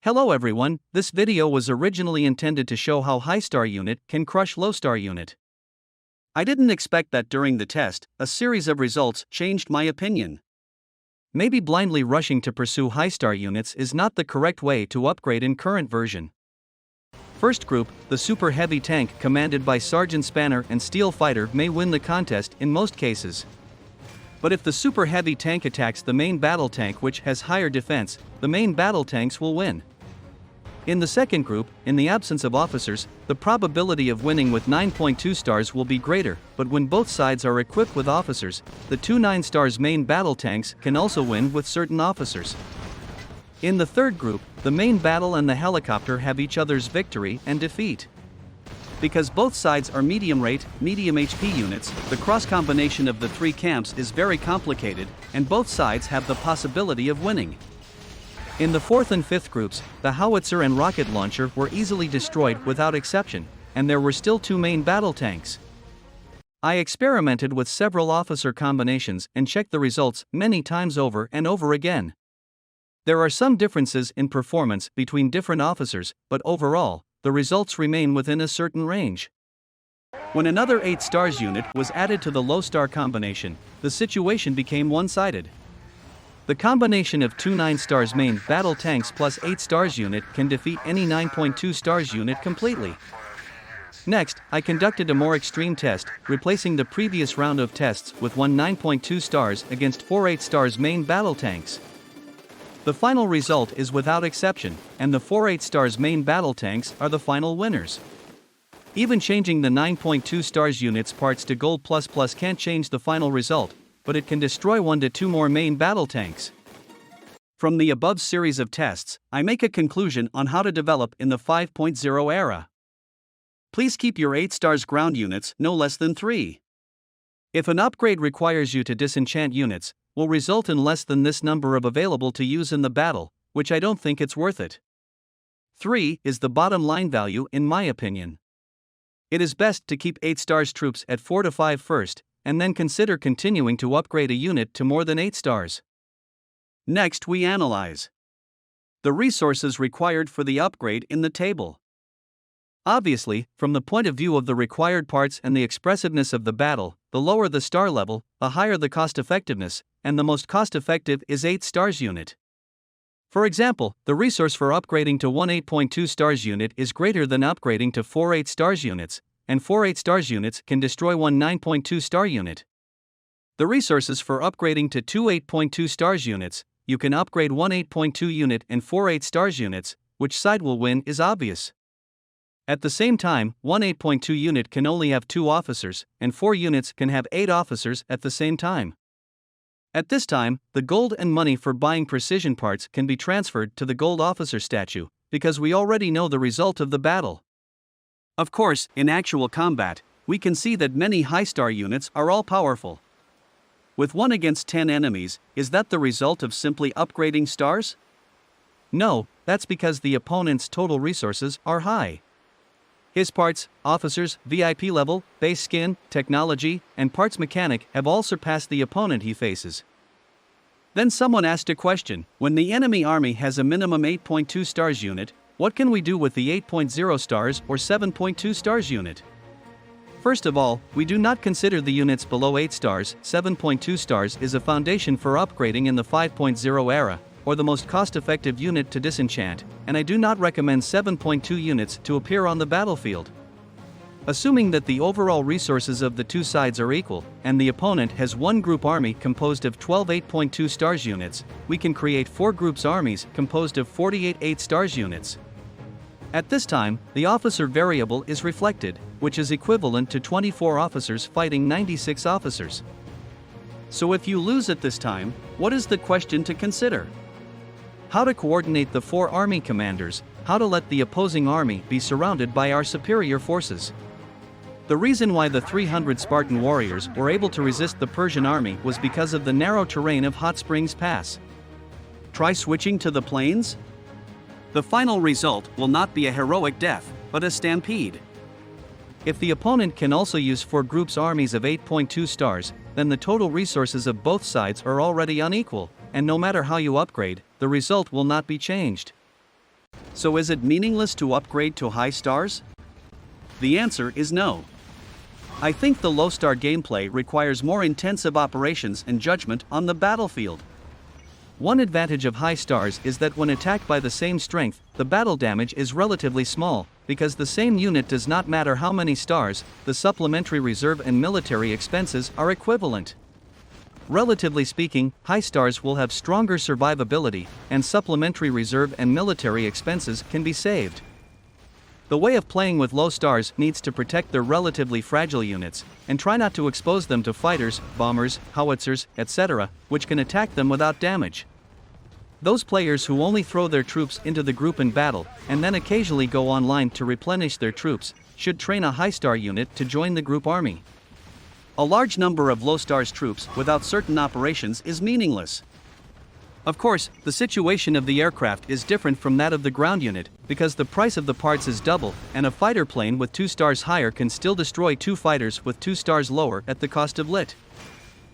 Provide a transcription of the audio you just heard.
Hello everyone, this video was originally intended to show how high star unit can crush low star unit. I didn't expect that during the test, a series of results changed my opinion. Maybe blindly rushing to pursue high star units is not the correct way to upgrade in current version. First group, the super heavy tank commanded by Sergeant Spanner and Steel Fighter may win the contest in most cases. But if the super heavy tank attacks the main battle tank which has higher defense, the main battle tanks will win. In the second group, in the absence of officers, the probability of winning with 9.2 stars will be greater, but when both sides are equipped with officers, the two 9 stars main battle tanks can also win with certain officers. In the third group, the main battle and the helicopter have each other's victory and defeat. Because both sides are medium rate, medium HP units, the cross combination of the three camps is very complicated, and both sides have the possibility of winning. In the fourth and fifth groups, the howitzer and rocket launcher were easily destroyed without exception, and there were still two main battle tanks. I experimented with several officer combinations and checked the results many times over and over again. There are some differences in performance between different officers, but overall, the results remain within a certain range. When another 8 stars unit was added to the low star combination, the situation became one-sided. The combination of two 9 stars main battle tanks plus 8 stars unit can defeat any 9.2 stars unit completely. Next, I conducted a more extreme test, replacing the previous round of tests with one 9.2 stars against 4 8 stars main battle tanks. The final result is without exception, and the 4 8 stars main battle tanks are the final winners. Even changing the 9.2 stars units parts to gold plus can't change the final result, but it can destroy 1 to 2 more main battle tanks. From the above series of tests, I make a conclusion on how to develop in the 5.0 era. Please keep your 8 stars ground units no less than 3. If an upgrade requires you to disenchant units, will result in less than this number of available to use in the battle, which I don't think it's worth it. 3 is the bottom line value in my opinion. It is best to keep 8 stars troops at 4 to 5 first, and then consider continuing to upgrade a unit to more than 8 stars. Next we analyze the resources required for the upgrade in the table. Obviously, from the point of view of the required parts and the expressiveness of the battle, the lower the star level, the higher the cost effectiveness, and the most cost effective is 8 stars unit. For example, the resource for upgrading to one 8.2 stars unit is greater than upgrading to 4 8 stars units, and 4 8 stars units can destroy one 9.2 star unit. The resources for upgrading to two 8.2 stars units, you can upgrade one 8.2 unit and 4 8 stars units, which side will win is obvious. At the same time, one 8.2 unit can only have 2 officers, and 4 units can have 8 officers at the same time. At this time, the gold and money for buying precision parts can be transferred to the gold officer statue, because we already know the result of the battle. Of course, in actual combat, we can see that many high star units are all powerful. With 1 against 10 enemies, is that the result of simply upgrading stars? No, that's because the opponent's total resources are high. His parts, officers, VIP level, base skin, technology, and parts mechanic have all surpassed the opponent he faces. Then someone asked a question: when the enemy army has a minimum 8.2 stars unit, what can we do with the 8.0 stars or 7.2 stars unit? First of all, we do not consider the units below 8 stars. 7.2 stars is a foundation for upgrading in the 5.0 era, or the most cost-effective unit to disenchant, and I do not recommend 7.2 units to appear on the battlefield. Assuming that the overall resources of the two sides are equal, and the opponent has one group army composed of 12 8.2 stars units, we can create 4 groups armies composed of 48 8 stars units. At this time, the officer variable is reflected, which is equivalent to 24 officers fighting 96 officers. So if you lose at this time, what is the question to consider? How to coordinate the 4 army commanders, how to let the opposing army be surrounded by our superior forces. The reason why the 300 Spartan warriors were able to resist the Persian army was because of the narrow terrain of Hot Springs Pass. Try switching to the plains? The final result will not be a heroic death, but a stampede. If the opponent can also use 4 groups armies of 8.2 stars, then the total resources of both sides are already unequal, and no matter how you upgrade, the result will not be changed. So is it meaningless to upgrade to high stars? The answer is no. I think the low star gameplay requires more intensive operations and judgment on the battlefield. One advantage of high stars is that when attacked by the same strength, the battle damage is relatively small, because the same unit does not matter how many stars, the supplementary reserve and military expenses are equivalent. Relatively speaking, high stars will have stronger survivability, and supplementary reserve and military expenses can be saved. The way of playing with low stars needs to protect their relatively fragile units, and try not to expose them to fighters, bombers, howitzers, etc., which can attack them without damage. Those players who only throw their troops into the group in battle, and then occasionally go online to replenish their troops, should train a high star unit to join the group army. A large number of low stars troops without certain operations is meaningless. Of course, the situation of the aircraft is different from that of the ground unit, because the price of the parts is double, and a fighter plane with 2 stars higher can still destroy 2 fighters with 2 stars lower at the cost of lit.